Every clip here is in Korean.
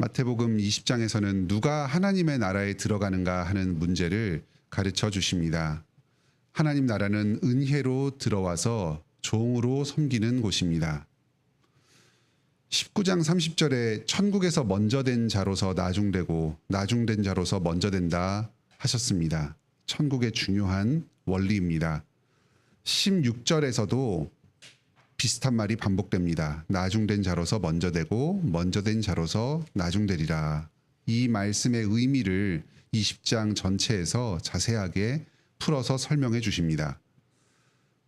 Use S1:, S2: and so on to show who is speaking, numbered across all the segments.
S1: 마태복음 20장에서는 누가 하나님의 나라에 들어가는가 하는 문제를 가르쳐 주십니다. 하나님 나라는 은혜로 들어와서 종으로 섬기는 곳입니다. 19장 30절에 천국에서 먼저 된 자로서 나중되고 나중된 자로서 먼저 된다 하셨습니다. 천국의 중요한 원리입니다. 16절에서도 비슷한 말이 반복됩니다. 나중된 자로서 먼저 되고 먼저 된 자로서 나중되리라. 이 말씀의 의미를 20장 전체에서 자세하게 풀어서 설명해 주십니다.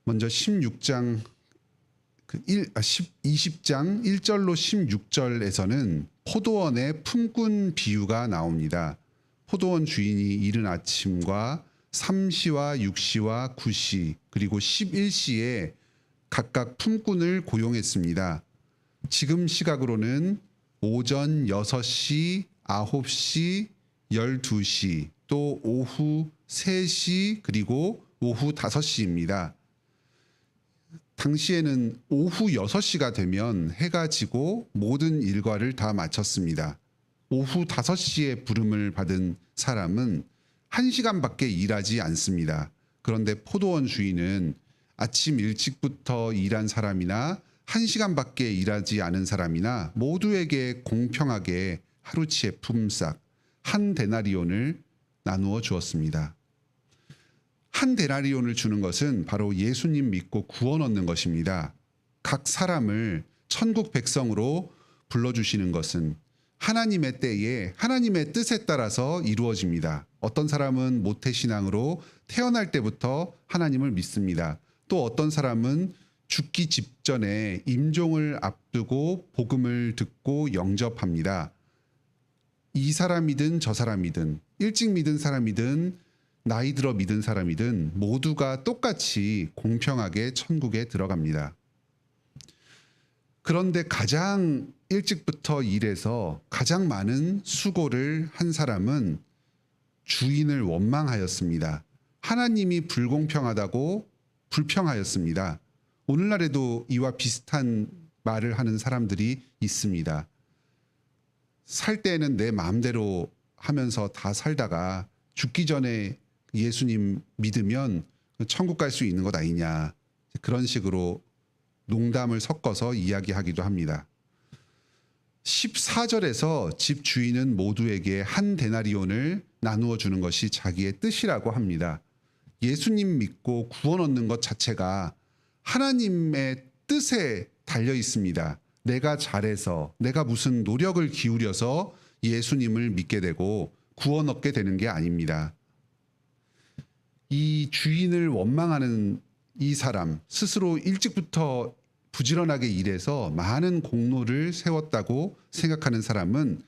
S1: 먼저 20장 1절로 16절에서는 포도원의 품꾼 비유가 나옵니다. 포도원 주인이 이른 아침과 3시와 6시와 9시 그리고 11시에 각각 품꾼을 고용했습니다. 지금 시각으로는 오전 6시, 9시, 12시, 또 오후 3시, 그리고 오후 5시입니다. 당시에는 오후 6시가 되면 해가 지고 모든 일과를 다 마쳤습니다. 오후 5시에 부름을 받은 사람은 1시간밖에 일하지 않습니다. 그런데 포도원 주인은 아침 일찍부터 일한 사람이나 1시간밖에 일하지 않은 사람이나 모두에게 공평하게 하루치의 품삯 한 데나리온을 나누어 주었습니다. 한 데나리온을 주는 것은 바로 예수님 믿고 구원 얻는 것입니다. 각 사람을 천국 백성으로 불러주시는 것은 하나님의 때에 하나님의 뜻에 따라서 이루어집니다. 어떤 사람은 모태신앙으로 태어날 때부터 하나님을 믿습니다. 또 어떤 사람은 죽기 직전에 임종을 앞두고 복음을 듣고 영접합니다. 이 사람이든 저 사람이든 일찍 믿은 사람이든 나이 들어 믿은 사람이든 모두가 똑같이 공평하게 천국에 들어갑니다. 그런데 가장 일찍부터 일해서 가장 많은 수고를 한 사람은 주인을 원망하였습니다. 하나님이 불공평하다고 불평하였습니다. 오늘날에도 이와 비슷한 말을 하는 사람들이 있습니다. 살 때는 내 마음대로 하면서 다 살다가 죽기 전에 예수님 믿으면 천국 갈 수 있는 것 아니냐. 그런 식으로 농담을 섞어서 이야기하기도 합니다. 14절에서 집 주인은 모두에게 한 데나리온을 나누어 주는 것이 자기의 뜻이라고 합니다. 예수님 믿고 구원 얻는 것 자체가 하나님의 뜻에 달려 있습니다. 내가 잘해서 내가 무슨 노력을 기울여서 예수님을 믿게 되고 구원 얻게 되는 게 아닙니다. 이 주인을 원망하는 이 사람 스스로 일찍부터 부지런하게 일해서 많은 공로를 세웠다고 생각하는 사람은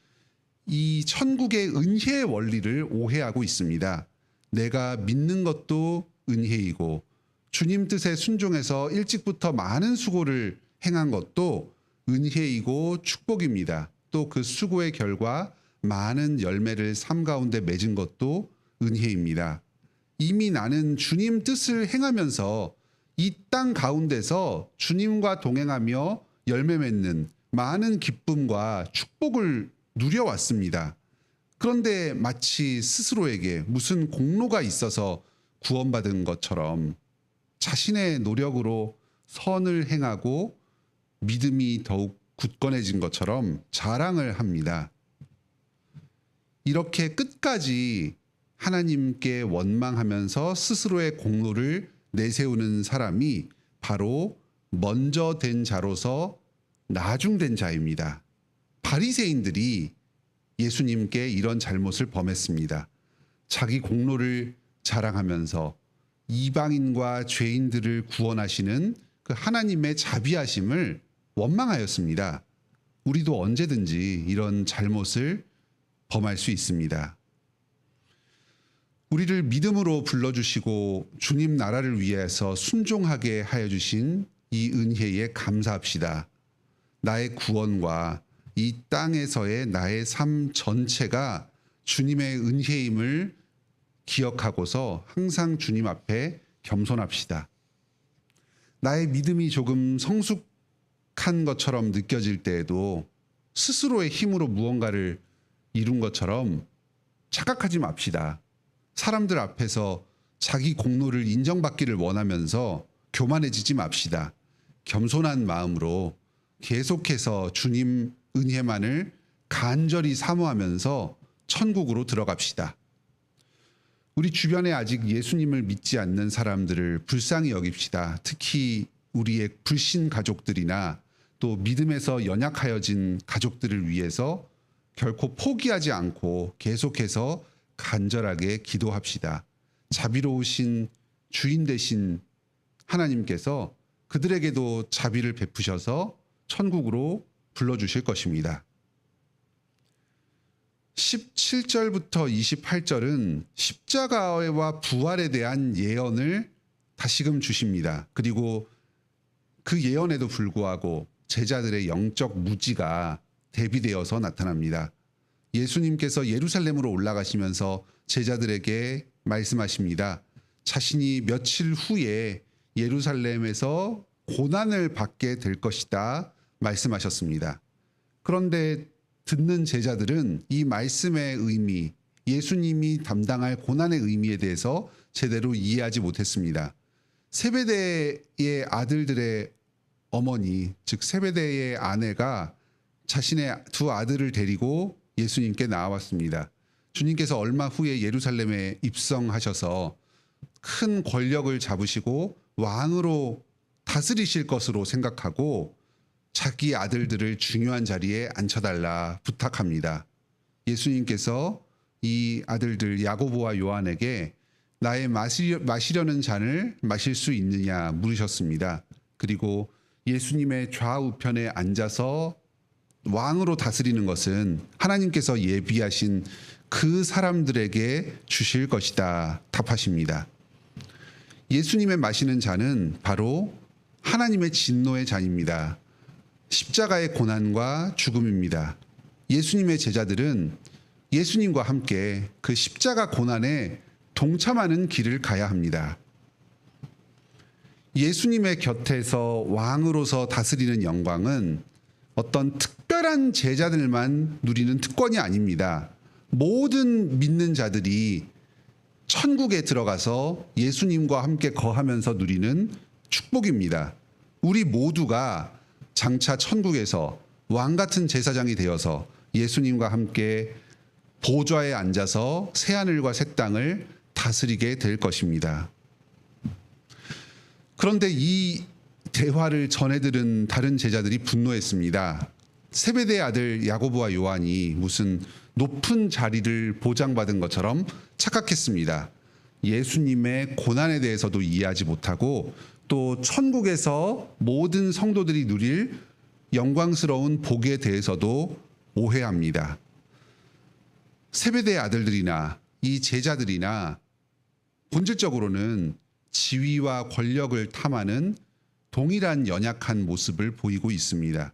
S1: 이 천국의 은혜의 원리를 오해하고 있습니다. 내가 믿는 것도 은혜이고 주님 뜻에 순종해서 일찍부터 많은 수고를 행한 것도 은혜이고 축복입니다. 또 그 수고의 결과 많은 열매를 삶 가운데 맺은 것도 은혜입니다. 이미 나는 주님 뜻을 행하면서 이 땅 가운데서 주님과 동행하며 열매 맺는 많은 기쁨과 축복을 누려왔습니다. 그런데 마치 스스로에게 무슨 공로가 있어서 구원받은 것처럼 자신의 노력으로 선을 행하고 믿음이 더욱 굳건해진 것처럼 자랑을 합니다. 이렇게 끝까지 하나님께 원망하면서 스스로의 공로를 내세우는 사람이 바로 먼저 된 자로서 나중된 자입니다. 바리새인들이 예수님께 이런 잘못을 범했습니다. 자기 공로를 자랑하면서 이방인과 죄인들을 구원하시는 그 하나님의 자비하심을 원망하였습니다. 우리도 언제든지 이런 잘못을 범할 수 있습니다. 우리를 믿음으로 불러주시고 주님 나라를 위해서 순종하게 하여 주신 이 은혜에 감사합시다. 나의 구원과 이 땅에서의 나의 삶 전체가 주님의 은혜임을 기억하고서 항상 주님 앞에 겸손합시다. 나의 믿음이 조금 성숙한 것처럼 느껴질 때에도 스스로의 힘으로 무언가를 이룬 것처럼 착각하지 맙시다. 사람들 앞에서 자기 공로를 인정받기를 원하면서 교만해지지 맙시다. 겸손한 마음으로 계속해서 주님 은혜만을 간절히 사모하면서 천국으로 들어갑시다. 우리 주변에 아직 예수님을 믿지 않는 사람들을 불쌍히 여깁시다. 특히 우리의 불신 가족들이나 또 믿음에서 연약하여진 가족들을 위해서 결코 포기하지 않고 계속해서 간절하게 기도합시다. 자비로우신 주인 되신 하나님께서 그들에게도 자비를 베푸셔서 천국으로 불러주실 것입니다. 17절부터 28절은 십자가와 부활에 대한 예언을 다시금 주십니다. 그리고 그 예언에도 불구하고 제자들의 영적 무지가 대비되어서 나타납니다. 예수님께서 예루살렘으로 올라가시면서 제자들에게 말씀하십니다. 자신이 며칠 후에 예루살렘에서 고난을 받게 될 것이다 말씀하셨습니다. 그런데 듣는 제자들은 이 말씀의 의미, 예수님이 담당할 고난의 의미에 대해서 제대로 이해하지 못했습니다. 세베대의 아들들의 어머니, 즉 세베대의 아내가 자신의 두 아들을 데리고 예수님께 나왔습니다. 주님께서 얼마 후에 예루살렘에 입성하셔서 큰 권력을 잡으시고 왕으로 다스리실 것으로 생각하고 자기 아들들을 중요한 자리에 앉혀달라 부탁합니다. 예수님께서 이 아들들 야고보와 요한에게 나의 마시려는 잔을 마실 수 있느냐 물으셨습니다. 그리고 예수님의 좌우편에 앉아서 왕으로 다스리는 것은 하나님께서 예비하신 그 사람들에게 주실 것이다 답하십니다. 예수님의 마시는 잔은 바로 하나님의 진노의 잔입니다. 십자가의 고난과 죽음입니다. 예수님의 제자들은 예수님과 함께 그 십자가 고난에 동참하는 길을 가야 합니다. 예수님의 곁에서 왕으로서 다스리는 영광은 어떤 특별한 제자들만 누리는 특권이 아닙니다. 모든 믿는 자들이 천국에 들어가서 예수님과 함께 거하면서 누리는 축복입니다. 우리 모두가 장차 천국에서 왕 같은 제사장이 되어서 예수님과 함께 보좌에 앉아서 새하늘과 새 땅을 다스리게 될 것입니다. 그런데 이 대화를 전해 들은 다른 제자들이 분노했습니다. 세베대의 아들 야고보와 요한이 무슨 높은 자리를 보장받은 것처럼 착각했습니다. 예수님의 고난에 대해서도 이해하지 못하고 또 천국에서 모든 성도들이 누릴 영광스러운 복에 대해서도 오해합니다. 세베대의 아들들이나 이 제자들이나 본질적으로는 지위와 권력을 탐하는 동일한 연약한 모습을 보이고 있습니다.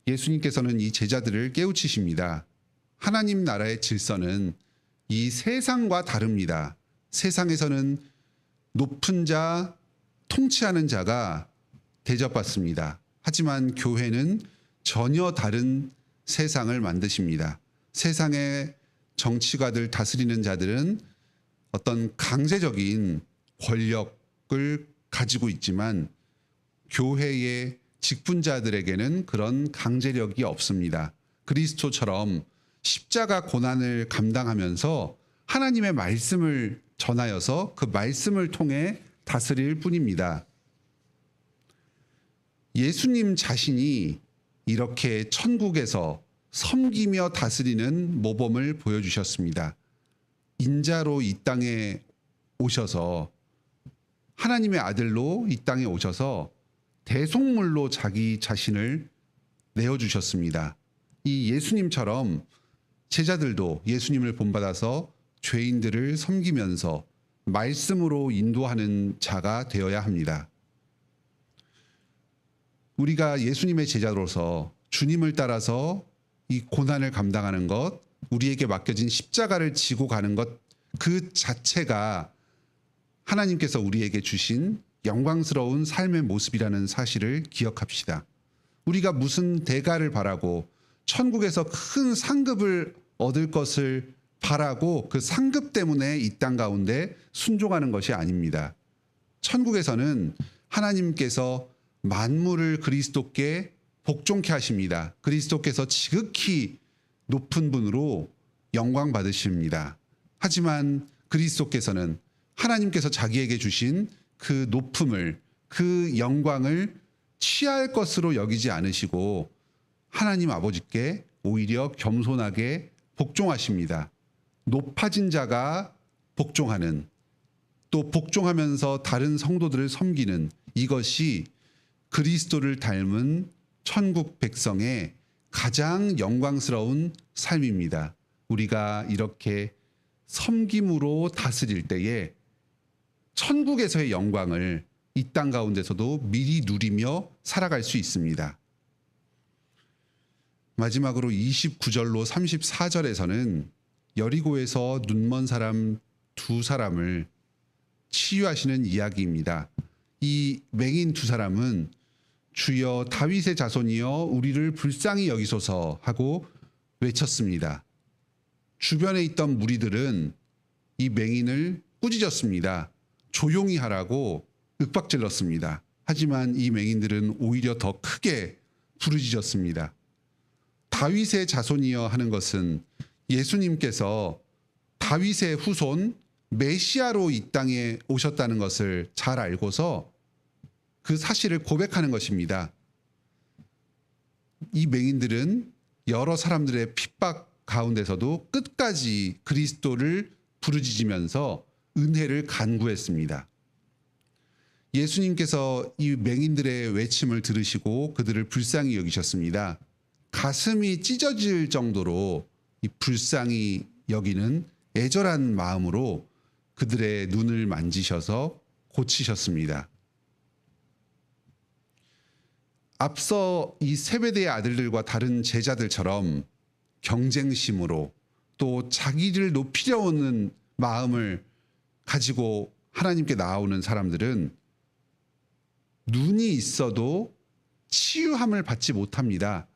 S1: 예수님께서는 이 제자들을 깨우치십니다. 하나님 나라의 질서는 이 세상과 다릅니다. 세상에서는 높은 자, 통치하는 자가 대접받습니다. 하지만 교회는 전혀 다른 세상을 만드십니다. 세상의 정치가들 다스리는 자들은 어떤 강제적인 권력을 가지고 있지만 교회의 직분자들에게는 그런 강제력이 없습니다. 그리스도처럼 십자가 고난을 감당하면서 하나님의 말씀을 전하여서 그 말씀을 통해 다스릴 뿐입니다. 예수님 자신이 이렇게 천국에서 섬기며 다스리는 모범을 보여주셨습니다. 인자로 이 땅에 오셔서 하나님의 아들로 이 땅에 오셔서 대속물로 자기 자신을 내어주셨습니다. 이 예수님처럼 제자들도 예수님을 본받아서 죄인들을 섬기면서 말씀으로 인도하는 자가 되어야 합니다. 우리가 예수님의 제자로서 주님을 따라서 이 고난을 감당하는 것, 우리에게 맡겨진 십자가를 지고 가는 것, 그 자체가 하나님께서 우리에게 주신 영광스러운 삶의 모습이라는 사실을 기억합시다. 우리가 무슨 대가를 바라고 천국에서 큰 상급을 얻을 것을 바라고 그 상급 때문에 이 땅 가운데 순종하는 것이 아닙니다. 천국에서는 하나님께서 만물을 그리스도께 복종케 하십니다. 그리스도께서 지극히 높은 분으로 영광 받으십니다. 하지만 그리스도께서는 하나님께서 자기에게 주신 그 높음을, 그 영광을 취할 것으로 여기지 않으시고 하나님 아버지께 오히려 겸손하게 복종하십니다. 높아진 자가 복종하는, 또 복종하면서 다른 성도들을 섬기는, 이것이 그리스도를 닮은 천국 백성의 가장 영광스러운 삶입니다. 우리가 이렇게 섬김으로 다스릴 때에 천국에서의 영광을 이 땅 가운데서도 미리 누리며 살아갈 수 있습니다. 마지막으로 29절로 34절에서는 여리고에서 눈먼 사람 두 사람을 치유하시는 이야기입니다. 이 맹인 두 사람은 주여 다윗의 자손이여 우리를 불쌍히 여기소서 하고 외쳤습니다. 주변에 있던 무리들은 이 맹인을 꾸짖었습니다. 조용히 하라고 윽박질렀습니다. 하지만 이 맹인들은 오히려 더 크게 부르짖었습니다. 다윗의 자손이여 하는 것은 예수님께서 다윗의 후손 메시아로 이 땅에 오셨다는 것을 잘 알고서 그 사실을 고백하는 것입니다. 이 맹인들은 여러 사람들의 핍박 가운데서도 끝까지 그리스도를 부르짖으면서 은혜를 간구했습니다. 예수님께서 이 맹인들의 외침을 들으시고 그들을 불쌍히 여기셨습니다. 가슴이 찢어질 정도로 이 불쌍히 여기는 애절한 마음으로 그들의 눈을 만지셔서 고치셨습니다. 앞서 이 세베대의 아들들과 다른 제자들처럼 경쟁심으로 또 자기를 높이려는 마음을 가지고 하나님께 나아오는 사람들은 눈이 있어도 치유함을 받지 못합니다.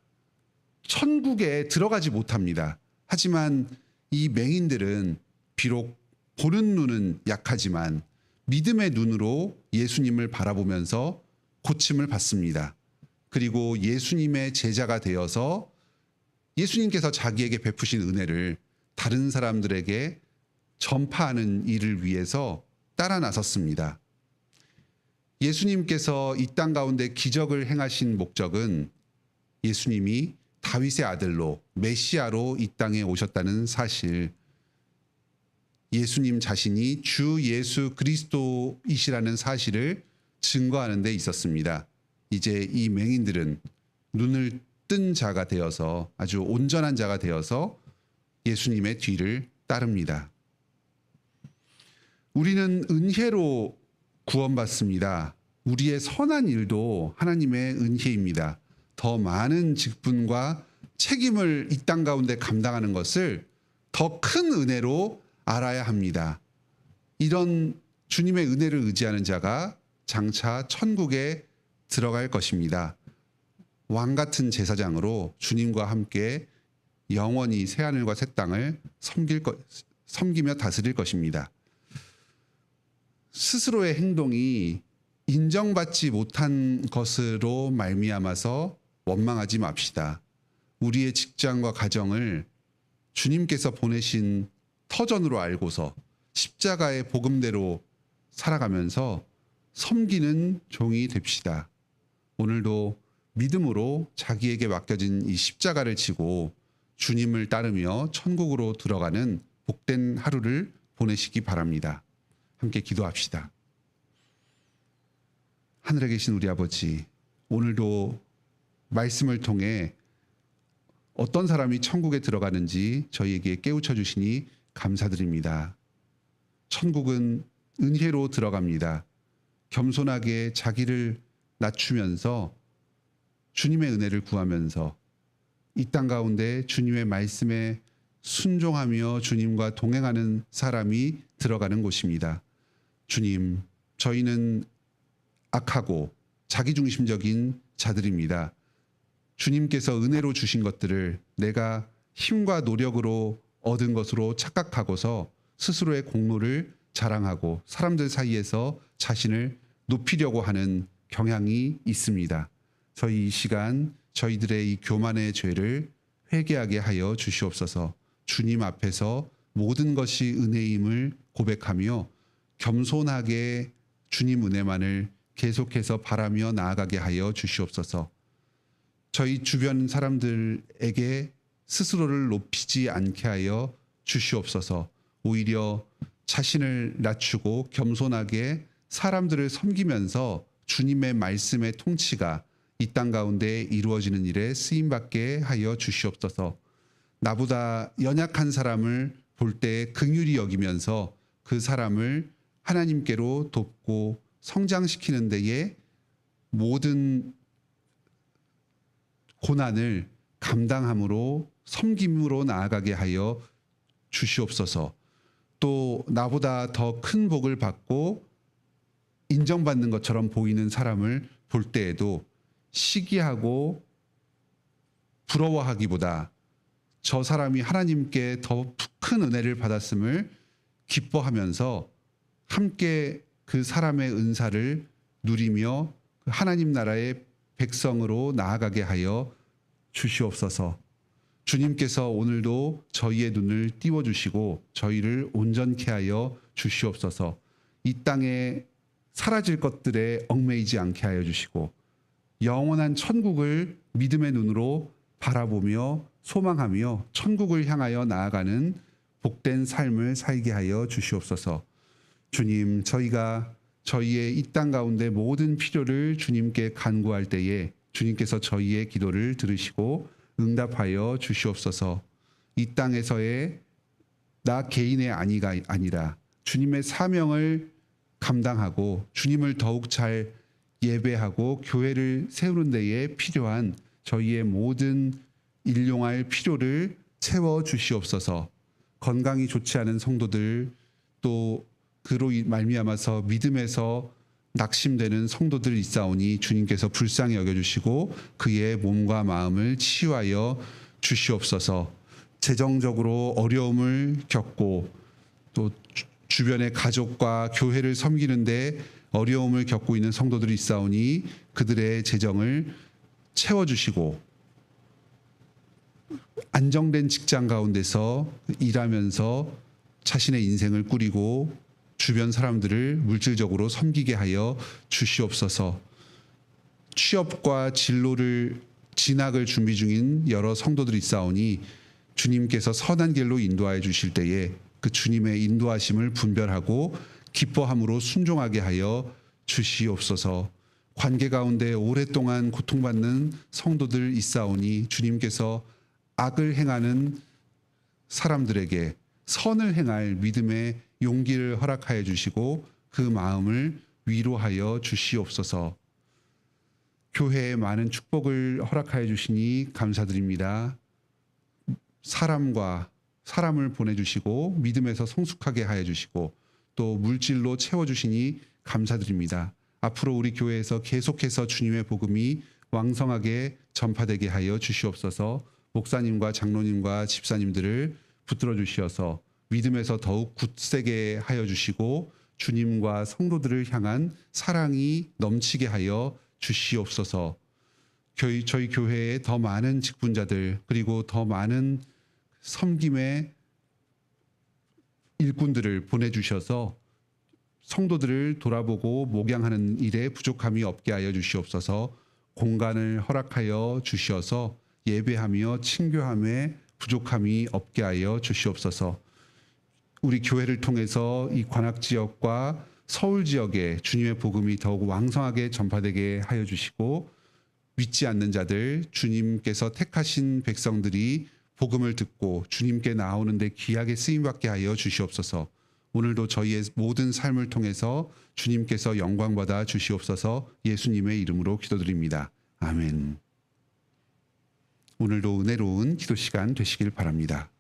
S1: 천국에 들어가지 못합니다. 하지만 이 맹인들은 비록 보는 눈은 약하지만 믿음의 눈으로 예수님을 바라보면서 고침을 받습니다. 그리고 예수님의 제자가 되어서 예수님께서 자기에게 베푸신 은혜를 다른 사람들에게 전파하는 일을 위해서 따라 나섰습니다. 예수님께서 이 땅 가운데 기적을 행하신 목적은 예수님이 다윗의 아들로 메시아로 이 땅에 오셨다는 사실, 예수님 자신이 주 예수 그리스도이시라는 사실을 증거하는 데 있었습니다. 이제 이 맹인들은 눈을 뜬 자가 되어서 아주 온전한 자가 되어서 예수님의 뒤를 따릅니다. 우리는 은혜로 구원받습니다. 우리의 선한 일도 하나님의 은혜입니다. 더 많은 직분과 책임을 이 땅 가운데 감당하는 것을 더 큰 은혜로 알아야 합니다. 이런 주님의 은혜를 의지하는 자가 장차 천국에 들어갈 것입니다. 왕 같은 제사장으로 주님과 함께 영원히 새하늘과 새 땅을 섬기며 다스릴 것입니다. 스스로의 행동이 인정받지 못한 것으로 말미암아서 원망하지 맙시다. 우리의 직장과 가정을 주님께서 보내신 터전으로 알고서 십자가의 복음대로 살아가면서 섬기는 종이 됩시다. 오늘도 믿음으로 자기에게 맡겨진 이 십자가를 지고 주님을 따르며 천국으로 들어가는 복된 하루를 보내시기 바랍니다. 함께 기도합시다. 하늘에 계신 우리 아버지, 오늘도 말씀을 통해 어떤 사람이 천국에 들어가는지 저희에게 깨우쳐 주시니 감사드립니다. 천국은 은혜로 들어갑니다. 겸손하게 자기를 낮추면서 주님의 은혜를 구하면서 이 땅 가운데 주님의 말씀에 순종하며 주님과 동행하는 사람이 들어가는 곳입니다. 주님, 저희는 악하고 자기중심적인 자들입니다. 주님께서 은혜로 주신 것들을 내가 힘과 노력으로 얻은 것으로 착각하고서 스스로의 공로를 자랑하고 사람들 사이에서 자신을 높이려고 하는 경향이 있습니다. 저희 이 시간 저희들의 이 교만의 죄를 회개하게 하여 주시옵소서. 주님 앞에서 모든 것이 은혜임을 고백하며 겸손하게 주님 은혜만을 계속해서 바라며 나아가게 하여 주시옵소서. 저희 주변 사람들에게 스스로를 높이지 않게 하여 주시옵소서. 오히려 자신을 낮추고 겸손하게 사람들을 섬기면서 주님의 말씀의 통치가 이 땅 가운데 이루어지는 일에 쓰임받게 하여 주시옵소서. 나보다 연약한 사람을 볼 때 긍휼히 여기면서 그 사람을 하나님께로 돕고 성장시키는 데에 모든 고난을 감당함으로 섬김으로 나아가게 하여 주시옵소서. 또 나보다 더 큰 복을 받고 인정받는 것처럼 보이는 사람을 볼 때에도 시기하고 부러워하기보다 저 사람이 하나님께 더 큰 은혜를 받았음을 기뻐하면서 함께 그 사람의 은사를 누리며 하나님 나라의 백성으로 나아가게 하여 주시옵소서. 주님께서 오늘도 저희의 눈을 띄워주시고 저희를 온전케 하여 주시옵소서. 이 땅에 사라질 것들에 얽매이지 않게 하여 주시고 영원한 천국을 믿음의 눈으로 바라보며 소망하며 천국을 향하여 나아가는 복된 삶을 살게 하여 주시옵소서. 주님, 저희가 저희의 이 땅 가운데 모든 필요를 주님께 간구할 때에 주님께서 저희의 기도를 들으시고 응답하여 주시옵소서. 이 땅에서의 나 개인의 안위가 아니라 주님의 사명을 감당하고 주님을 더욱 잘 예배하고 교회를 세우는 데에 필요한 저희의 모든 일용할 필요를 채워 주시옵소서. 건강이 좋지 않은 성도들, 또 그로 말미암아서 믿음에서 낙심되는 성도들 있사오니 주님께서 불쌍히 여겨주시고 그의 몸과 마음을 치유하여 주시옵소서. 재정적으로 어려움을 겪고 또 주변의 가족과 교회를 섬기는데 어려움을 겪고 있는 성도들이 있사오니 그들의 재정을 채워주시고 안정된 직장 가운데서 일하면서 자신의 인생을 꾸리고 주변 사람들을 물질적으로 섬기게 하여 주시옵소서. 취업과 진학을 준비 중인 여러 성도들이 있사오니 주님께서 선한 길로 인도하여 주실 때에 그 주님의 인도하심을 분별하고 기뻐함으로 순종하게 하여 주시옵소서. 관계 가운데 오랫동안 고통받는 성도들 있사오니 주님께서 악을 행하는 사람들에게 선을 행할 믿음의 용기를 허락하여 주시고 그 마음을 위로하여 주시옵소서. 교회에 많은 축복을 허락하여 주시니 감사드립니다. 사람을 보내주시고 믿음에서 성숙하게 하여 주시고 또 물질로 채워주시니 감사드립니다. 앞으로 우리 교회에서 계속해서 주님의 복음이 왕성하게 전파되게 하여 주시옵소서. 목사님과 장로님과 집사님들을 붙들어 주시어서 믿음에서 더욱 굳세게 하여 주시고 주님과 성도들을 향한 사랑이 넘치게 하여 주시옵소서. 저희 교회에 더 많은 직분자들 그리고 더 많은 섬김의 일꾼들을 보내주셔서 성도들을 돌아보고 목양하는 일에 부족함이 없게 하여 주시옵소서. 공간을 허락하여 주시어서 예배하며 친교함에 부족함이 없게 하여 주시옵소서. 우리 교회를 통해서 이 관악 지역과 서울 지역에 주님의 복음이 더욱 왕성하게 전파되게 하여 주시고 믿지 않는 자들 주님께서 택하신 백성들이 복음을 듣고 주님께 나오는데 귀하게 쓰임받게 하여 주시옵소서. 오늘도 저희의 모든 삶을 통해서 주님께서 영광받아 주시옵소서. 예수님의 이름으로 기도드립니다. 아멘. 오늘도 은혜로운 기도 시간 되시길 바랍니다.